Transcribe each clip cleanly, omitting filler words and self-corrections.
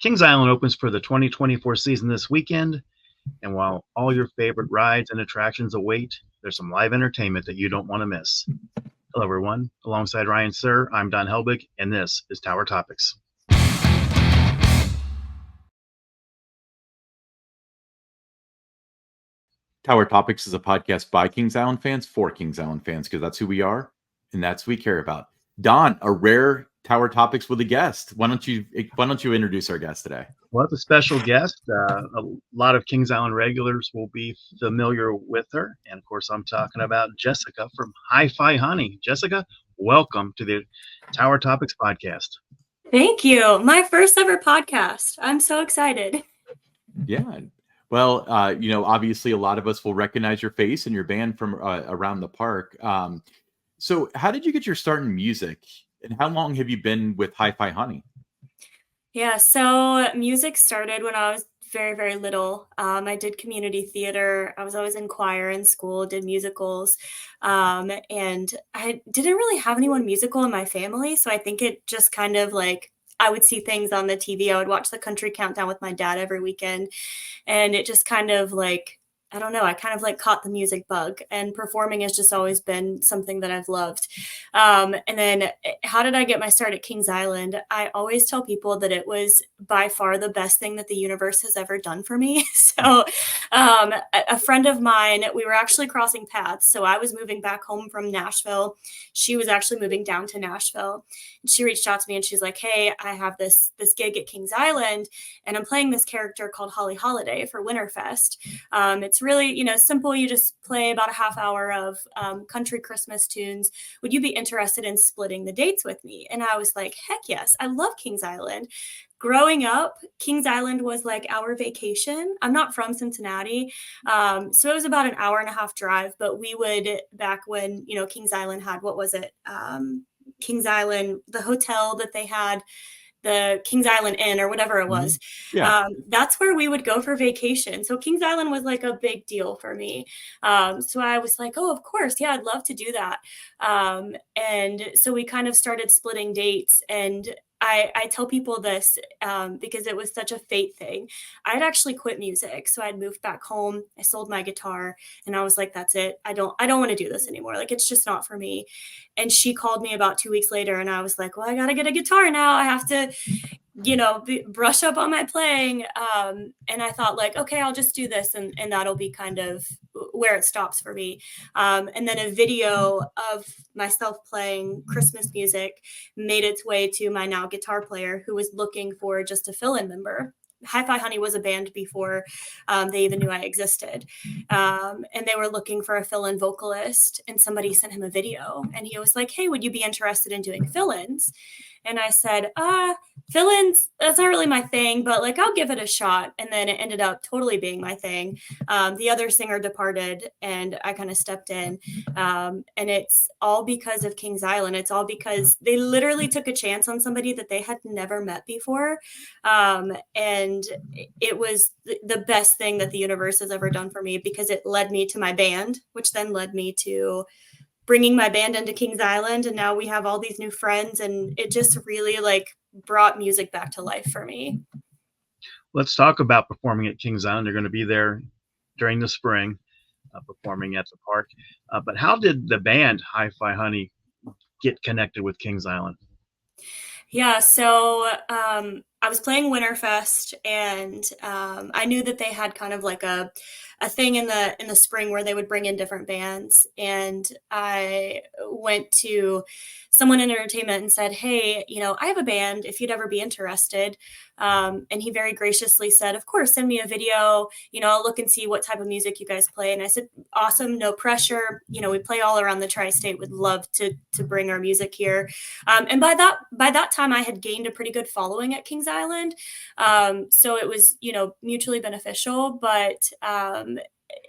Kings Island opens for the 2024 season this weekend, and while all your favorite rides and attractions await, there's some live entertainment that you don't want to miss. Hello, everyone. Alongside Ryan Sir, I'm Don Helbig, and this is Tower Topics. Tower Topics is a podcast by Kings Island fans for Kings Island fans, because that's who we are and that's what we care about. Don, a rare Tower Topics with a guest. Why don't you introduce our guest today? Well, it's a special guest. A lot of Kings Island regulars will be familiar with her. And of course, I'm talking about Jessica from Hifi Honey. Jessica, welcome to the Tower Topics podcast. Thank you. My first ever podcast. I'm so excited. Yeah. Well, obviously a lot of us will recognize your face and your band from around the park. So how did you get your start in music, and how long have you been with Hifi Honey? Yeah, so music started when I was very, very little. I did community theater. I was always in choir in school, did musicals. And I didn't really have anyone musical in my family. So I think it just kind of like, I would see things on the TV. I would watch the Country Countdown with my dad every weekend. And it just kind of like, I don't know, I kind of like caught the music bug, and performing has just always been something that I've loved. And then how did I get my start at Kings Island? I always tell people that it was by far the best thing that the universe has ever done for me. So a friend of mine, we were actually crossing paths. So I was moving back home from Nashville. She was actually moving down to Nashville. And she reached out to me and she's like, hey, I have this gig at Kings Island, and I'm playing this character called Holly Holiday for Winterfest. It's really, simple. You just play about a half hour of country Christmas tunes. Would you be interested in splitting the dates with me? And I was like, heck yes. I love Kings Island. Growing up, Kings Island was like our vacation. I'm not from Cincinnati. So it was about an hour and a half drive, but we would, back when, Kings Island had, what was it? Kings Island, the hotel that they had, the Kings Island Inn or whatever it was. Yeah. That's where we would go for vacation. So Kings Island was like a big deal for me. So I was like, oh, of course. Yeah, I'd love to do that. And so we kind of started splitting dates, and I tell people this because it was such a fate thing. I'd actually quit music. So I'd moved back home. I sold my guitar, and I was like, that's it. I don't want to do this anymore. Like, it's just not for me. And she called me about 2 weeks later, and I was like, well, I got to get a guitar now. I have to, brush up on my playing. And I thought, like, okay, I'll just do this, and that'll be kind of where it stops for me. And then a video of myself playing Christmas music made its way to my now guitar player, who was looking for just a fill-in member. Hifi Honey was a band before they even knew I existed. And they were looking for a fill-in vocalist, and somebody sent him a video, and he was like, hey, would you be interested in doing fill-ins? And I said, fill-ins, that's not really my thing, but like, I'll give it a shot. And then it ended up totally being my thing. The other singer departed, and I kind of stepped in. And it's all because of Kings Island. It's all because they literally took a chance on somebody that they had never met before. And it was the best thing that the universe has ever done for me, because it led me to my band, which then led me to bringing my band into Kings Island. And now we have all these new friends, and it just really like brought music back to life for me. Let's talk about performing at Kings Island. You're going to be there during the spring, performing at the park. But how did the band Hifi Honey get connected with Kings Island? Yeah, so I was playing Winterfest, and I knew that they had kind of like a thing in the spring where they would bring in different bands. And I went to someone in entertainment and said, hey, I have a band if you'd ever be interested. And he very graciously said, of course, send me a video, I'll look and see what type of music you guys play. And I said, awesome, no pressure. We play all around the tri-state, would love to bring our music here. And by that time I had gained a pretty good following at Kings Island. So it was, mutually beneficial, but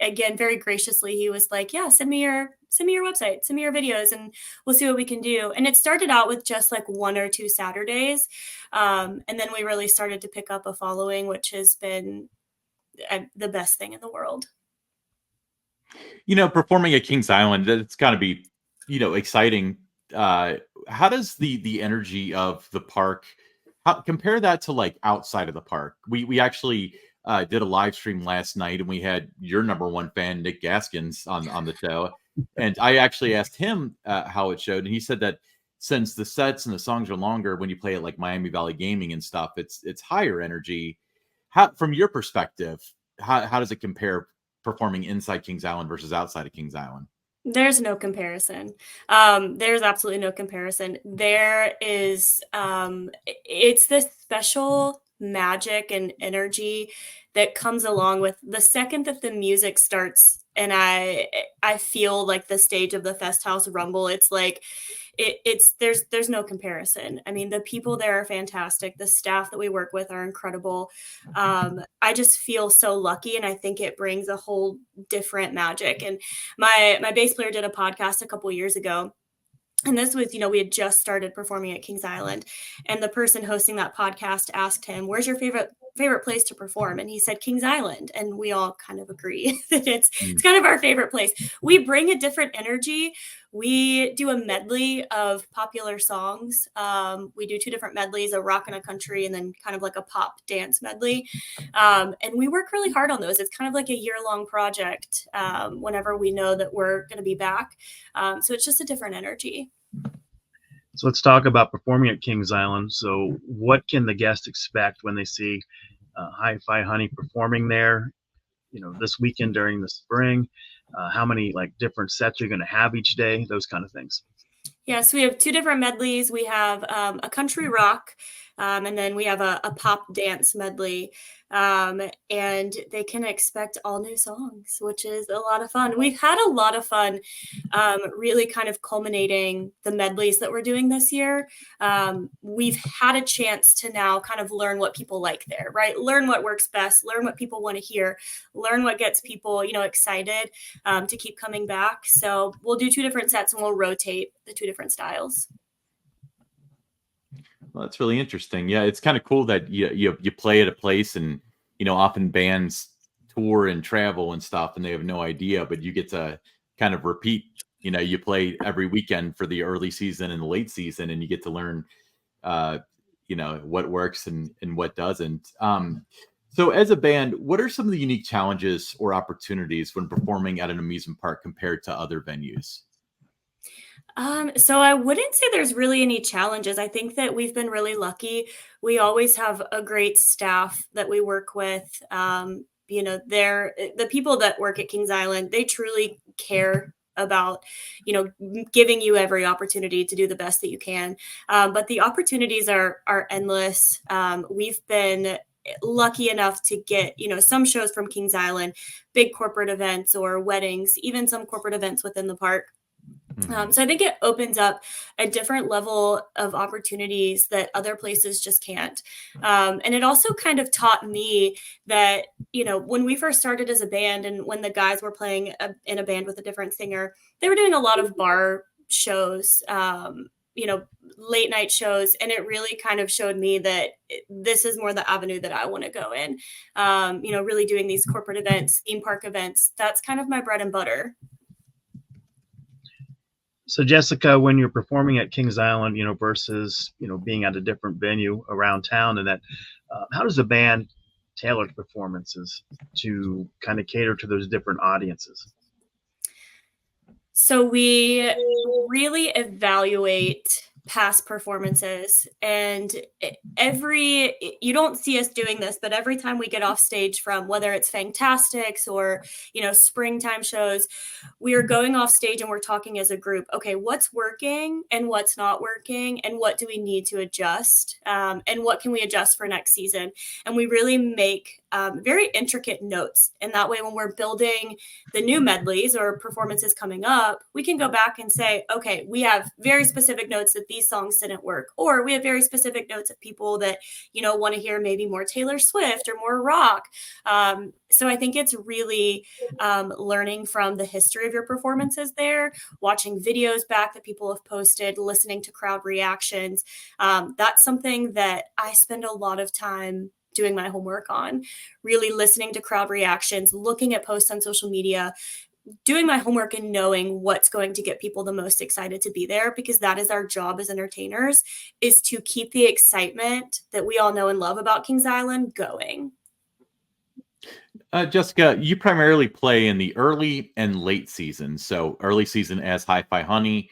again, very graciously, he was like, yeah, send me your website, send me your videos, and we'll see what we can do. And it started out with just like 1 or 2 Saturdays. And then we really started to pick up a following, which has been the best thing in the world. Performing at Kings Island, it's got to be, exciting. How does the energy of the park, Compare that to like outside of the park. We actually did a live stream last night, and we had your number one fan, Nick Gaskins, on the show. And I actually asked him how it showed, and he said that since the sets and the songs are longer, when you play at like Miami Valley Gaming and stuff, it's higher energy. How, from your perspective, how does it compare performing inside Kings Island versus outside of Kings Island? There's no comparison. There's absolutely no comparison. There is, it's this special magic and energy that comes along with the second that the music starts, and I feel like the stage of the Fest House rumble. It's like it's there's no comparison. I mean, the people there are fantastic. The staff that we work with are incredible. I just feel so lucky, and I think it brings a whole different magic. And my bass player did a podcast a couple years ago, and this was, we had just started performing at Kings Island, and the person hosting that podcast asked him, "Where's your favorite place to perform?" And he said Kings Island, and we all kind of agree that it's kind of our favorite place. We bring a different energy. We do a medley of popular songs. We do two different medleys, a rock and a country, and then kind of like a pop dance medley. And we work really hard on those. It's kind of like a year-long project whenever we know that we're going to be back. So it's just a different energy. So let's talk about performing at Kings Island. So what can the guests expect when they see Hifi Honey performing there, this weekend during the spring? How many like different sets you're going to have each day, those kind of things. Yes, we have two different medleys. We have a country rock, and then we have a pop dance medley. And they can expect all new songs, which is a lot of fun. We've had a lot of fun really kind of culminating the medleys that we're doing this year. We've had a chance to now kind of learn what people like there, right? Learn what works best, learn what people want to hear, learn what gets people, excited to keep coming back. So we'll do two different sets, and we'll rotate the two different styles. Well, that's really interesting. Yeah, it's kind of cool that you play at a place, and often bands tour and travel and stuff, and they have no idea, but you get to kind of repeat. You play every weekend for the early season and the late season, and you get to learn, what works and what doesn't. So, as a band, what are some of the unique challenges or opportunities when performing at an amusement park compared to other venues? So I wouldn't say there's really any challenges. I think that we've been really lucky. We always have a great staff that we work with. They're the people that work at Kings Island. They truly care about, giving you every opportunity to do the best that you can. But the opportunities are endless. We've been lucky enough to get, some shows from Kings Island, big corporate events or weddings, even some corporate events within the park. So I think it opens up a different level of opportunities that other places just can't. And it also kind of taught me that, when we first started as a band and when the guys were playing in a band with a different singer, they were doing a lot of bar shows, late night shows. And it really kind of showed me that this is more the avenue that I want to go in, really doing these corporate events, theme park events. That's kind of my bread and butter. So Jessica, when you're performing at Kings Island, versus, being at a different venue around town, and that, how does the band tailor performances to kind of cater to those different audiences? So we really evaluate past performances, and you don't see us doing this, but every time we get off stage from whether it's Fangtastics or, springtime shows, we are going off stage and we're talking as a group. Okay, what's working and what's not working, and what do we need to adjust, and what can we adjust for next season? And we really make very intricate notes. And that way, when we're building the new medleys or performances coming up, we can go back and say, okay, we have very specific notes that these songs didn't work, or we have very specific notes of people that, want to hear maybe more Taylor Swift or more rock. So I think it's really learning from the history of your performances there, watching videos back that people have posted, listening to crowd reactions. That's something that I spend a lot of time doing my homework on, really listening to crowd reactions, looking at posts on social media, doing my homework and knowing what's going to get people the most excited to be there, because that is our job as entertainers, is to keep the excitement that we all know and love about Kings Island going. Jessica, you primarily play in the early and late season. So early season as Hi-Fi Honey,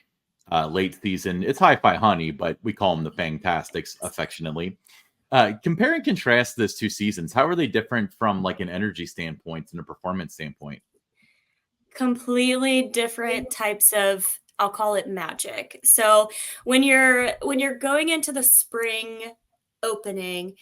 late season it's Hi-Fi Honey, but we call them the Fangtastics affectionately. Compare and contrast those two seasons. How are they different from like an energy standpoint and a performance standpoint? Completely different types of, I'll call it, magic. So when you're going into the spring opening,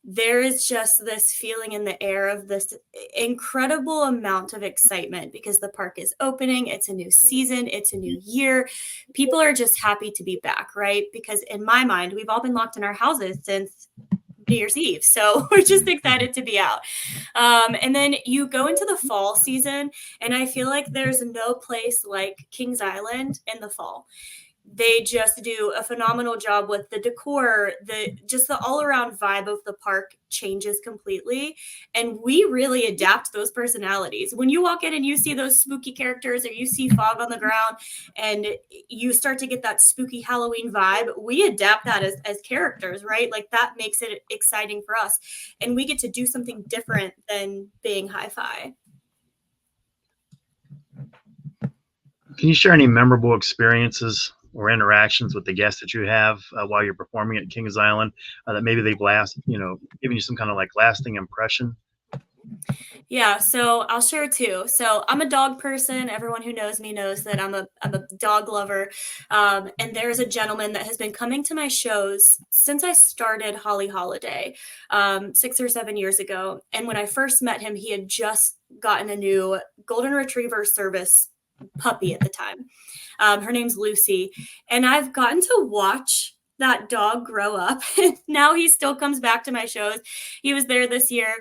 there is just this feeling in the air of this incredible amount of excitement because the park is opening, it's a new season, it's a new year. People are just happy to be back, right? Because in my mind, we've all been locked in our houses since New Year's Eve. So we're just excited to be out. And then you go into the fall season, and I feel like there's no place like Kings Island in the fall. They just do a phenomenal job with the decor, the all around vibe of the park changes completely. And we really adapt those personalities. When you walk in and you see those spooky characters, or you see fog on the ground and you start to get that spooky Halloween vibe, we adapt that as characters, right? Like that makes it exciting for us. And we get to do something different than being hi-fi. Can you share any memorable experiences or interactions with the guests that you have while you're performing at Kings Island that maybe they've giving you some kind of like lasting impression? Yeah, so I'll share two. So I'm a dog person. Everyone who knows me knows that I'm a dog lover. And there's a gentleman that has been coming to my shows since I started Holly Holiday 6 or 7 years ago. And when I first met him, he had just gotten a new golden retriever service puppy at the time. Her name's Lucy, and I've gotten to watch that dog grow up. Now he still comes back to my shows. He was there this year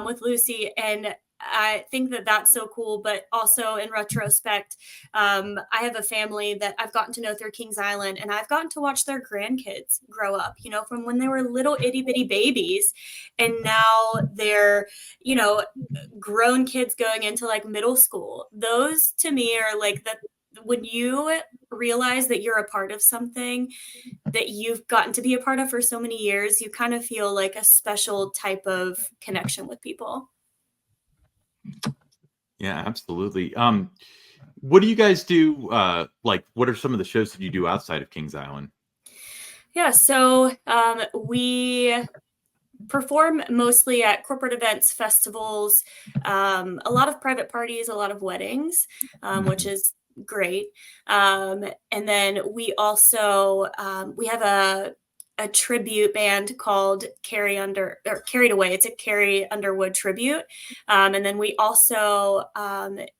with Lucy, and I think that that's so cool. But also in retrospect, I have a family that I've gotten to know through Kings Island, and I've gotten to watch their grandkids grow up, from when they were little itty bitty babies. And now they're, grown kids going into like middle school. Those to me are like when you realize that you're a part of something that you've gotten to be a part of for so many years, you kind of feel like a special type of connection with people. Yeah, absolutely. What do you guys do? What are some of the shows that you do outside of Kings Island? Yeah, so we perform mostly at corporate events, festivals, a lot of private parties, a lot of weddings, which is great. And then we also we have a tribute band called Carried Away. It's a Carrie Underwood tribute. And then we also,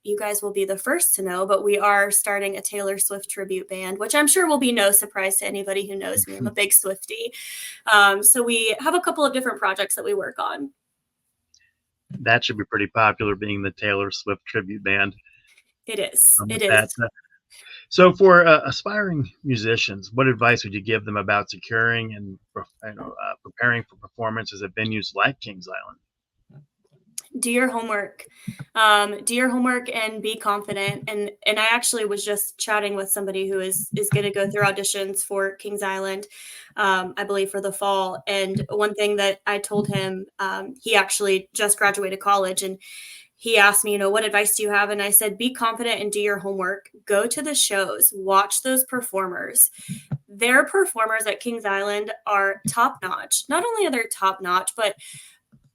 you guys will be the first to know, but we are starting a Taylor Swift tribute band, which I'm sure will be no surprise to anybody who knows me. I'm a big Swiftie. So we have a couple of different projects that we work on. That should be pretty popular, being the Taylor Swift tribute band. It is. It is. So for aspiring musicians, what advice would you give them about securing and preparing for performances at venues like Kings Island? Do your homework. Do your homework and be confident. And I actually was just chatting with somebody who is going to go through auditions for Kings Island, I believe for the fall. And one thing that I told him, he actually just graduated college, and he asked me, what advice do you have? And I said, be confident and do your homework. Go to the shows, watch those performers. Their performers at Kings Island are top notch. Not only are they top notch, but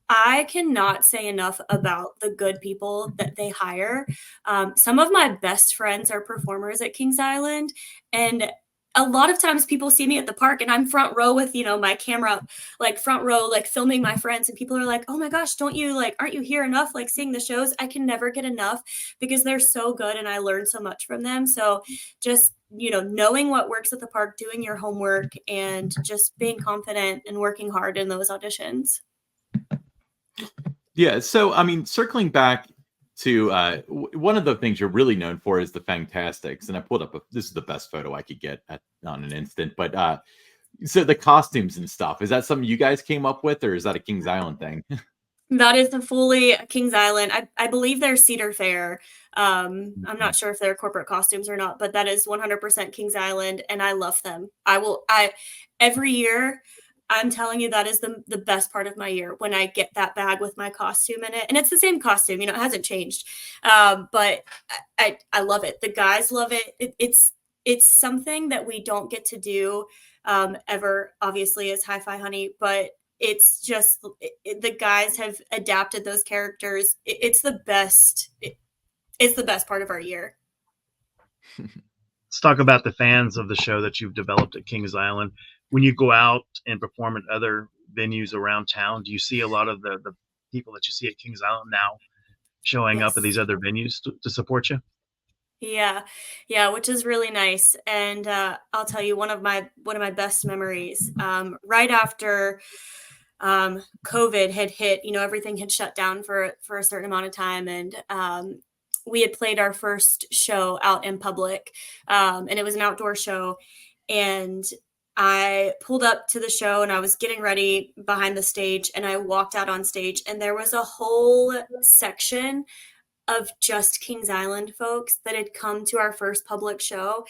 I cannot say enough about the good people that they hire. Some of my best friends are performers at Kings Island, and a lot of times people see me at the park and I'm front row with, my camera, like front row, like filming my friends. And people are like, oh my gosh, aren't you here enough? Like seeing the shows. I can never get enough because they're so good and I learn so much from them. So just, knowing what works at the park, doing your homework, and just being confident and working hard in those auditions. Yeah. So, circling back to one of the things you're really known for is the Fangtastics, and I pulled up this is the best photo I could get on an instant. But so the costumes and stuff, is that something you guys came up with, or is that a Kings Island thing? That is the fully Kings Island. I believe they're Cedar Fair. I'm not sure if they're corporate costumes or not, but that is 100% Kings Island, and I love them. I every year, I'm telling you, that is the best part of my year when I get that bag with my costume in it, and it's the same costume, it hasn't changed. But I love it. The guys love it. It's something that we don't get to do ever, obviously, as Hi-Fi Honey, but it's just the guys have adapted those characters. It's the best. It's the best part of our year. Let's talk about the fans of the show that you've developed at Kings Island. When you go out and perform at other venues around town, do you see a lot of the people that you see at Kings Island now showing up at Yes. these other venues to support you? Yeah, yeah, which is really nice. And I'll tell you, one of my best memories. Right after COVID had hit, everything had shut down for a certain amount of time, and we had played our first show out in public, and it was an outdoor show. And I pulled up to the show, and I was getting ready behind the stage, and I walked out on stage, and there was a whole section of just Kings Island folks that had come to our first public show.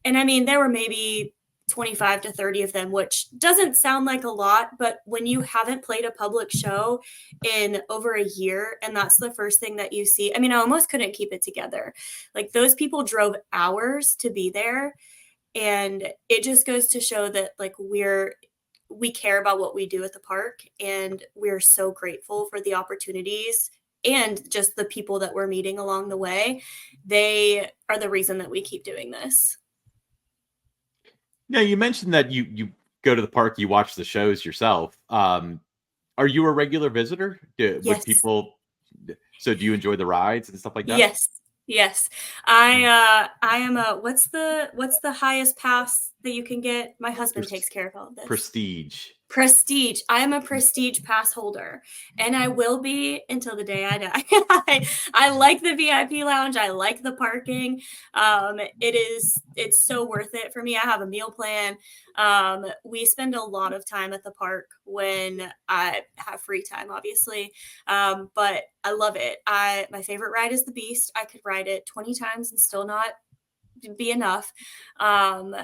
And I mean, there were maybe 25 to 30 of them, which doesn't sound like a lot, but when you haven't played a public show in over a year and that's the first thing that you see, I mean, I almost couldn't keep it together. Like, those people drove hours to be there. And it just goes to show that, like, we care about what we do at the park, and we're so grateful for the opportunities and just the people that we're meeting along the way. They are the reason that we keep doing this. Now, you mentioned that you go to the park, you watch the shows yourself. Are you a regular visitor? Would Yes. people? So, do you enjoy the rides and stuff like that? Yes. Yes. I am a what's the highest pass that you can get? My husband Pres- takes care of all of this. Prestige. Prestige. I am a prestige pass holder, and I will be until the day I die. I like the VIP lounge. I like the parking. It's so worth it for me. I have a meal plan. We spend a lot of time at the park when I have free time, obviously. But I love it. My favorite ride is the Beast. I could ride it 20 times and still not be enough. Um,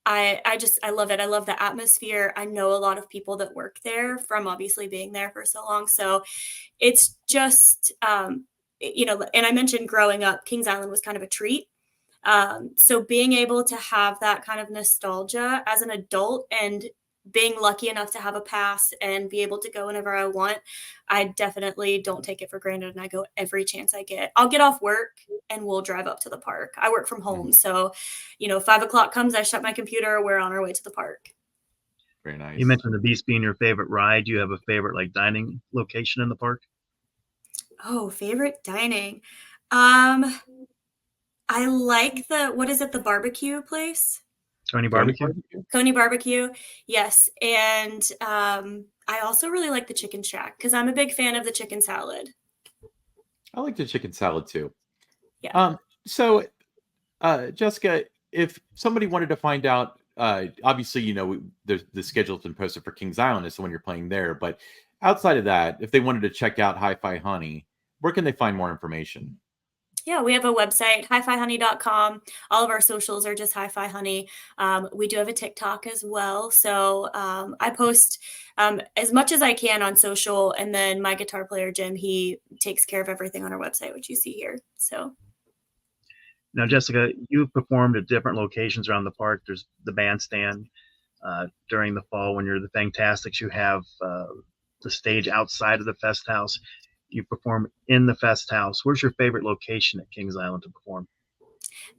I love it. I love the atmosphere. I know a lot of people that work there from obviously being there for so long. So it's just, and I mentioned growing up, Kings Island was kind of a treat. So being able to have that kind of nostalgia as an adult and being lucky enough to have a pass and be able to go whenever I want, I definitely don't take it for granted. And I go every chance I get. I'll get off work and we'll drive up to the park. I work from home. So, 5 o'clock comes, I shut my computer, we're on our way to the park. Very nice. You mentioned the Beast being your favorite ride. Do you have a favorite like dining location in the park? Oh, favorite dining. I like what is it, the barbecue place? Tony Barbecue? Coney Barbecue, yes. And I also really like the Chicken Shack because I'm a big fan of the chicken salad. I like the chicken salad too. Yeah. So, Jessica, if somebody wanted to find out, obviously, the schedule's been posted for Kings Island is the one you're playing there. But outside of that, if they wanted to check out Hi-Fi Honey, where can they find more information? Yeah, we have a website, hifihoney.com. All of our socials are just Hi-Fi Honey. We do have a TikTok as well. So I post as much as I can on social. And then my guitar player, Jim, he takes care of everything on our website, which you see here. So. Now, Jessica, you've performed at different locations around the park. There's the bandstand during the fall when you're the Fangtastics. You have the stage outside of the Fest House. You perform in the Fest House. Where's your favorite location at Kings Island to perform?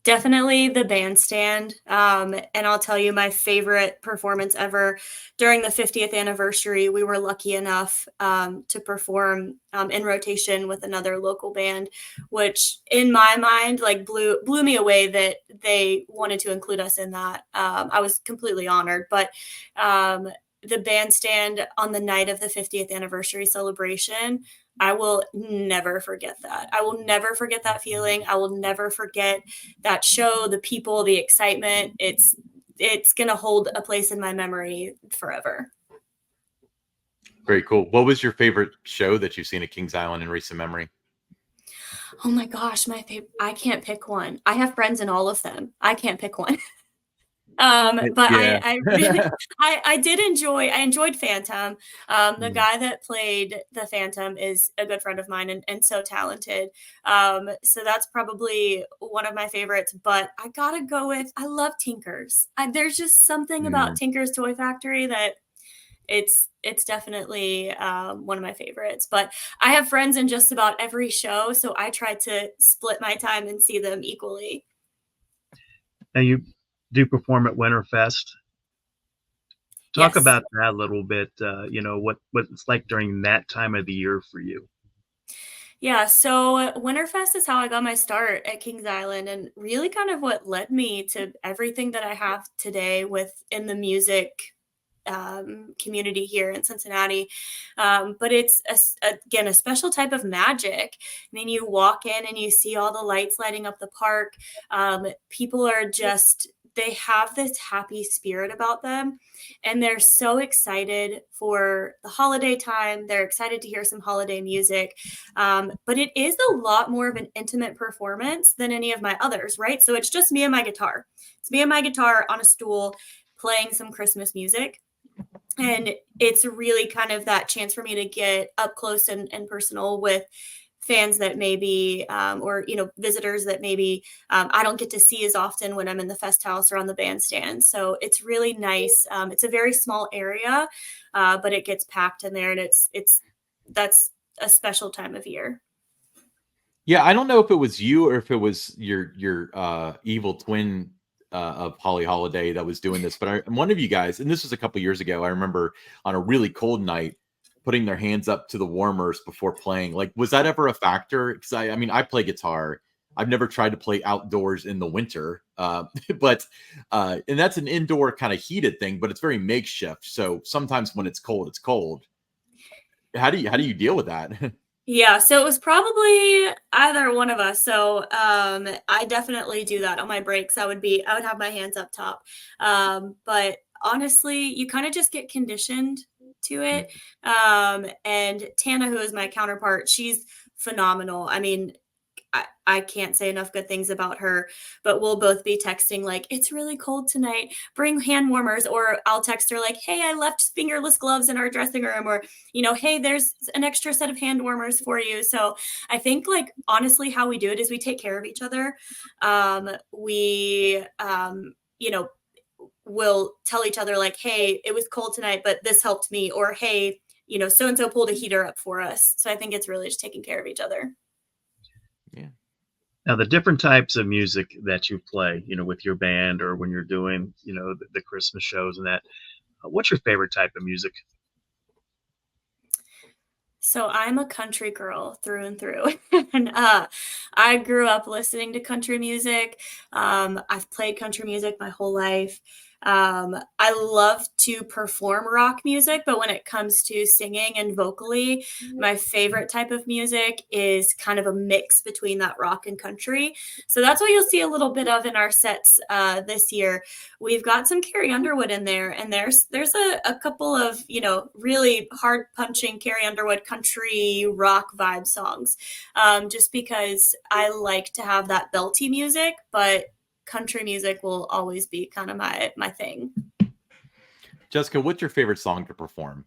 Definitely the bandstand. And I'll tell you my favorite performance ever during the 50th anniversary. We were lucky enough to perform in rotation with another local band, which in my mind, like blew me away that they wanted to include us in that. I was completely honored, but the bandstand on the night of the 50th anniversary celebration, I will never forget that. I will never forget that feeling. I will never forget that show, the people, the excitement. It's going to hold a place in my memory forever. Very cool. What was your favorite show that you've seen at Kings Island in recent memory? Oh my gosh, my favorite. I can't pick one. I have friends in all of them. I can't pick one. But Yeah. I really, I did enjoy, I enjoyed Phantom. The Mm. guy that played the Phantom is a good friend of mine and so talented. So that's probably one of my favorites, but I gotta go with, I love Tinkers. There's just something about Mm. Tinkers Toy Factory that it's definitely one of my favorites. But I have friends in just about every show, so I try to split my time and see them equally. Now you do perform at Winterfest. Talk Yes. about that a little bit, what it's like during that time of the year for you. Yeah, so Winterfest is how I got my start at Kings Island and really kind of what led me to everything that I have today within the music community here in Cincinnati. But it's again a special type of magic. I mean, you walk in and you see all the lights lighting up the park. People are just they have this happy spirit about them, and they're so excited for the holiday time. They're excited to hear some holiday music, but it is a lot more of an intimate performance than any of my others, right? So it's just me and my guitar. It's me and my guitar on a stool playing some Christmas music, and it's really kind of that chance for me to get up close and personal with fans that maybe or visitors that maybe I don't get to see as often when I'm in the fest house or on the bandstand. So it's really nice. It's a very small area, but it gets packed in there, and it's that's a special time of year. Yeah, I don't know if it was you or if it was your evil twin of Holly Holiday that was doing this, but one of you guys, and this was a couple years ago. I remember on a really cold night putting their hands up to the warmers before playing. Like, was that ever a factor? Because I mean, I play guitar. I've never tried to play outdoors in the winter, but and that's an indoor kind of heated thing, but it's very makeshift. So sometimes when it's cold, it's cold. How do you deal with that? Yeah, so it was probably either one of us. So I definitely do that on my breaks. I would have my hands up top. But honestly, you kind of just get conditioned to it. And Tana, who is my counterpart, she's phenomenal. I mean, I can't say enough good things about her, but we'll both be texting like, it's really cold tonight, bring hand warmers. Or I'll text her like, hey, I left fingerless gloves in our dressing room. Or, hey, there's an extra set of hand warmers for you. So I think like, honestly, how we do it is we take care of each other. We, will tell each other like, hey, it was cold tonight, but this helped me. Or, hey, so-and-so pulled a heater up for us. So I think it's really just taking care of each other. Yeah. Now, the different types of music that you play, with your band or when you're doing, the Christmas shows and that, what's your favorite type of music? So I'm a country girl through and through. And I grew up listening to country music. I've played country music my whole life. I love to perform rock music, but when it comes to singing and vocally, my favorite type of music is kind of a mix between that rock and country. So that's what you'll see a little bit of in our sets this year. We've got some Carrie Underwood in there, and there's a couple of really hard punching Carrie Underwood country rock vibe songs, just because I like to have that belty music, but country music will always be kind of my thing. Jessica, what's your favorite song to perform?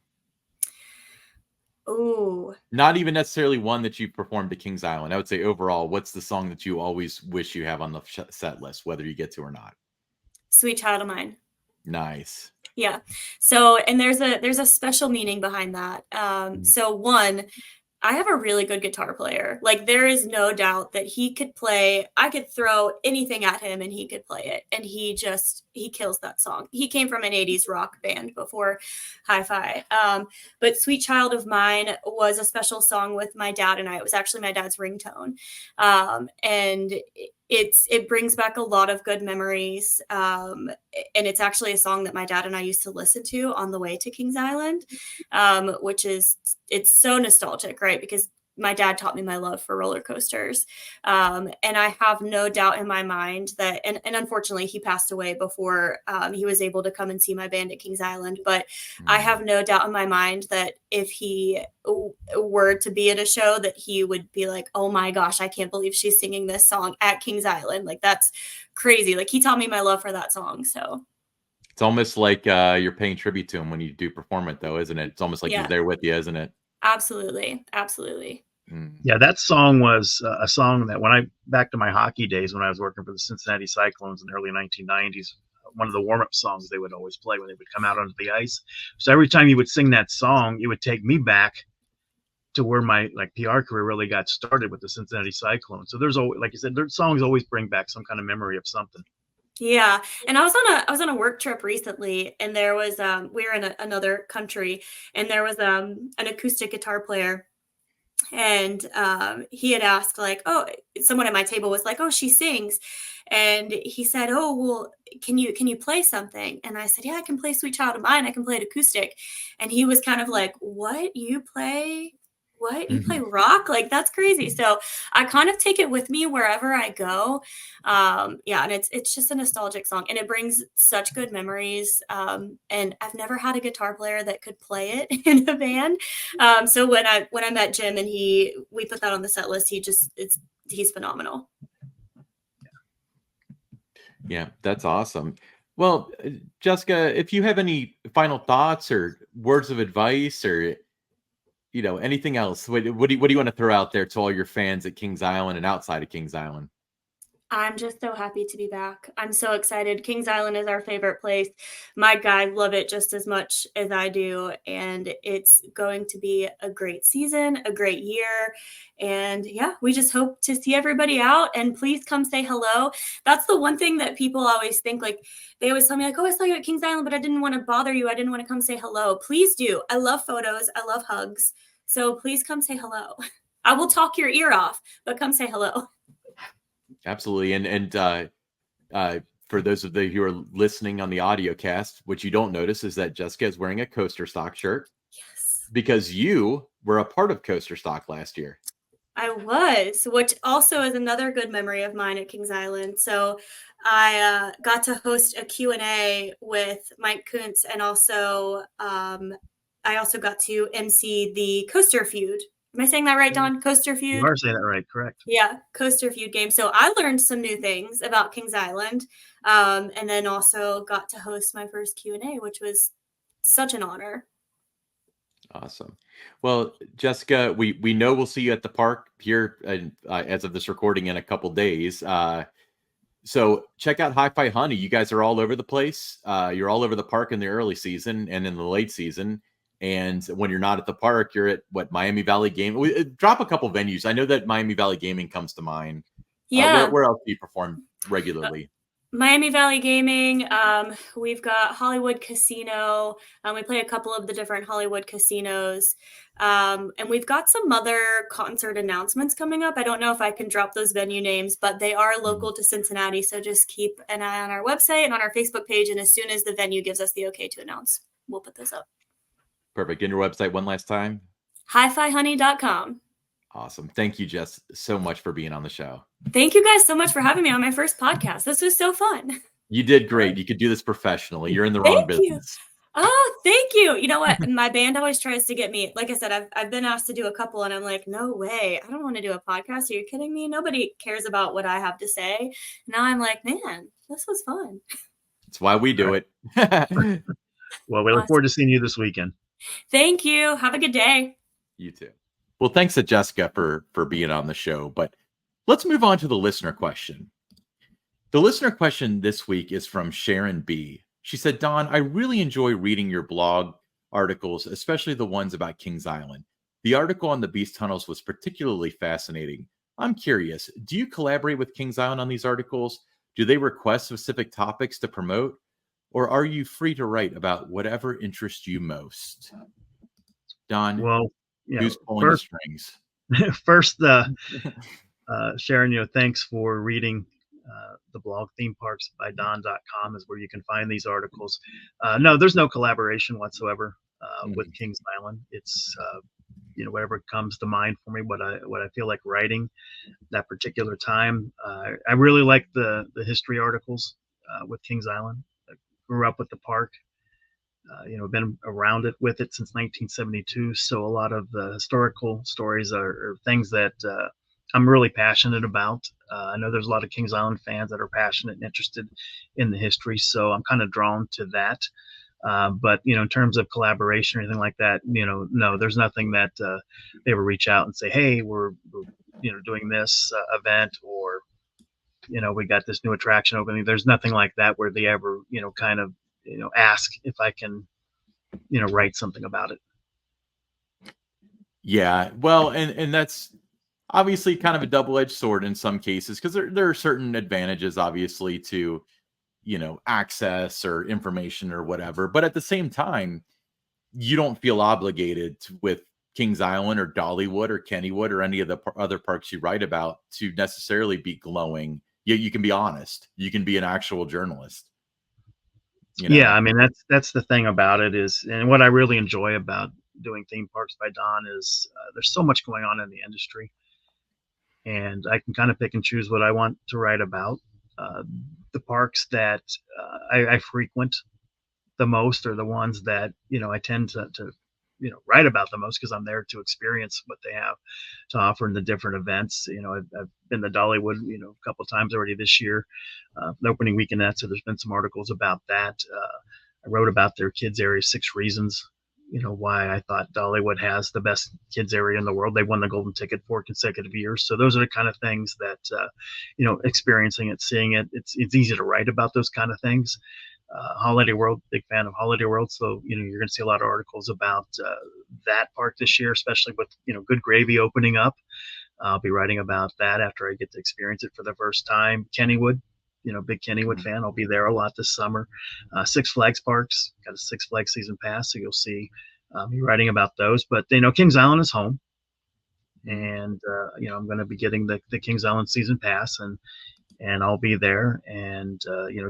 Ooh, Not even necessarily one that you performed at Kings Island. I would say overall, what's the song that you always wish you have on the set list, whether you get to or not? Sweet Child of Mine. Nice. Yeah. So, and there's a special meaning behind that. So one, I have a really good guitar player. Like, there is no doubt that he could play. I could throw anything at him and he could play it. And he kills that song. He came from an 80s rock band before Hi-Fi. But Sweet Child of Mine was a special song with my dad and I. It was actually my dad's ringtone. And it brings back a lot of good memories. And it's actually a song that my dad and I used to listen to on the way to Kings Island, which is, it's so nostalgic, right? Because my dad taught me my love for roller coasters. And I have no doubt in my mind that, and unfortunately he passed away before he was able to come and see my band at Kings Island. But I have no doubt in my mind that if he were to be at a show, that he would be like, oh my gosh, I can't believe she's singing this song at Kings Island. Like, that's crazy. Like, he taught me my love for that song. So It's almost like you're paying tribute to him when you do perform it, though, isn't it? It's almost like yeah, he's there with you, isn't it? absolutely. Absolutely. Yeah, that song was a song that back to my hockey days when I was working for the Cincinnati Cyclones in the early 1990s, one of the warm-up songs they would always play when they would come out onto the ice. So every time you would sing that song, it would take me back to where my PR career really got started with the Cincinnati Cyclones. So there's always, like you said, their songs always bring back some kind of memory of something. Yeah. And I was on a work trip recently, and there was we were in another country, and there was an acoustic guitar player. And he had asked, like, oh, someone at my table was like, oh, she sings. And he said, oh, well, can you play something? And I said, yeah, I can play Sweet Child of Mine. I can play it acoustic. And he was kind of like, what? You play rock? Like, that's crazy. So I kind of take it with me wherever I go. Yeah. And it's just a nostalgic song, and it brings such good memories. And I've never had a guitar player that could play it in a band. So when I met Jim and we put that on the set list, he's phenomenal. Yeah, that's awesome. Well, Jessica, if you have any final thoughts or words of advice, or anything else, what do you want to throw out there to all your fans at Kings Island and outside of Kings Island? I'm just so happy to be back. I'm so excited. Kings Island is our favorite place. My guys love it just as much as I do. And it's going to be a great season, a great year. And yeah, we just hope to see everybody out, and please come say hello. That's the one thing that people always think, like, they always tell me, like, oh, I saw you at Kings Island, but I didn't want to bother you. I didn't want to come say hello. Please do. I love photos. I love hugs. So please come say hello. I will talk your ear off, but come say hello. Absolutely. And for those of you who are listening on the audio cast, what you don't notice is that Jessica is wearing a Coaster Stock shirt. Yes. Because you were a part of Coaster Stock last year. I was, which also is another good memory of mine at Kings Island. So I got to host a Q&A with Mike Kuntz, and also I also got to MC the Coaster Feud. Am I saying that right, Don? Coaster Feud? You are saying that right, correct. Yeah, Coaster Feud game. So I learned some new things about Kings Island, and then also got to host my first Q&A, which was such an honor. Awesome. Well, Jessica, we know we'll see you at the park here as of this recording in a couple days. So check out Hifi Honey. You guys are all over the place. You're all over the park in the early season and in the late season. And when you're not at the park, you're at Miami Valley Gaming. Drop a couple venues. I know that Miami Valley Gaming comes to mind. Yeah. Where else do you perform regularly? Miami Valley Gaming. We've got Hollywood Casino. We play a couple of the different Hollywood casinos. And we've got some other concert announcements coming up. I don't know if I can drop those venue names, but they are local to Cincinnati. So just keep an eye on our website and on our Facebook page. And as soon as the venue gives us the okay to announce, we'll put those up. Perfect. And your website one last time? HifiHoney.com. Awesome. Thank you, Jess, so much for being on the show. Thank you guys so much for having me on my first podcast. This was so fun. You did great. You could do this professionally. You're in the wrong business. Oh, thank you. You know what? My band always tries to get me. Like I said, I've been asked to do a couple, and I'm like, no way. I don't want to do a podcast. Are you kidding me? Nobody cares about what I have to say. Now I'm like, man, this was fun. That's why we do it. Well, we look forward to seeing you this weekend. Thank you. Have a good day. You too. Well, thanks to Jessica for being on the show. But let's move on to the listener question. The listener question this week is from Sharon B. She said, Don, I really enjoy reading your blog articles, especially the ones about Kings Island. The article on the Beast Tunnels was particularly fascinating. I'm curious, do you collaborate with Kings Island on these articles? Do they request specific topics to promote? Or are you free to write about whatever interests you most? Don, well, who's pulling the strings? First, Sharon, thanks for reading the blog. themeparksbydon.com is where you can find these articles. No, there's no collaboration whatsoever with Kings Island. It's whatever comes to mind for me, what I feel like writing that particular time. I really like the history articles with Kings Island. I grew up with the park. Been around it with it since 1972. So a lot of the historical stories are things that I'm really passionate about. I know there's a lot of Kings Island fans that are passionate and interested in the history, so I'm kind of drawn to that. But in terms of collaboration or anything like that, no, there's nothing that they ever reach out and say, "Hey, we're doing this event," or we got this new attraction opening. There's nothing like that where they ever kind of ask if I can write something about it. Yeah, well, and that's obviously kind of a double-edged sword in some cases, because there are certain advantages, obviously, to access or information or whatever. But at the same time, you don't feel obligated with Kings Island or Dollywood or Kennywood or any of the other parks you write about to necessarily be glowing. You can be honest. You can be an actual journalist. Yeah, I mean that's the thing about it is, and what I really enjoy about doing theme parks by Dawn is there's so much going on in the industry, and I can kind of pick and choose what I want to write about. Uh, the parks that I frequent the most are the ones that I tend to write about the most because I'm there to experience what they have to offer in the different events. I've been to Dollywood a couple of times already this year, the opening weekend. So there's been some articles about that. I wrote about their kids area, 6 reasons why I thought Dollywood has the best kids area in the world. They won the golden ticket 4 consecutive years. So those are the kind of things that experiencing it, seeing it, it's easy to write about those kind of things. Holiday World, big fan of Holiday World. So, you're going to see a lot of articles about that park this year, especially with, Good Gravy opening up. I'll be writing about that after I get to experience it for the first time. Kennywood, big Kennywood fan. I'll be there a lot this summer. Six Flags parks, got a Six Flags season pass. So you'll see me writing about those. But, Kings Island is home. And, I'm going to be getting the Kings Island season pass and I'll be there. And,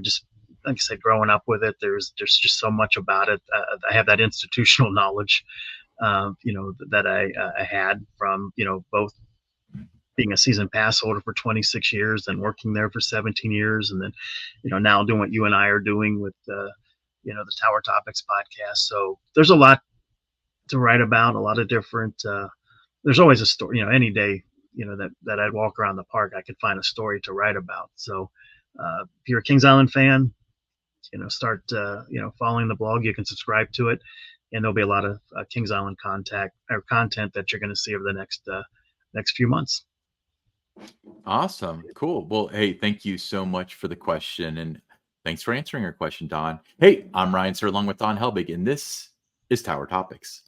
just like I said, growing up with it, there's just so much about it. I have that institutional knowledge, that I had from, both being a season pass holder for 26 years and working there for 17 years. And then, now doing what you and I are doing with, the Tower Topics podcast. So there's a lot to write about, a lot of different, there's always a story, any day, that I'd walk around the park, I could find a story to write about. So if you're a Kings Island fan, start, following the blog. You can subscribe to it, and there'll be a lot of Kings Island content that you're going to see over the next few months. Awesome. Cool. Well, hey, thank you so much for the question, and thanks for answering our question, Don. Hey, I'm Ryan Sir, along with Don Helbig, and this is Tower Topics.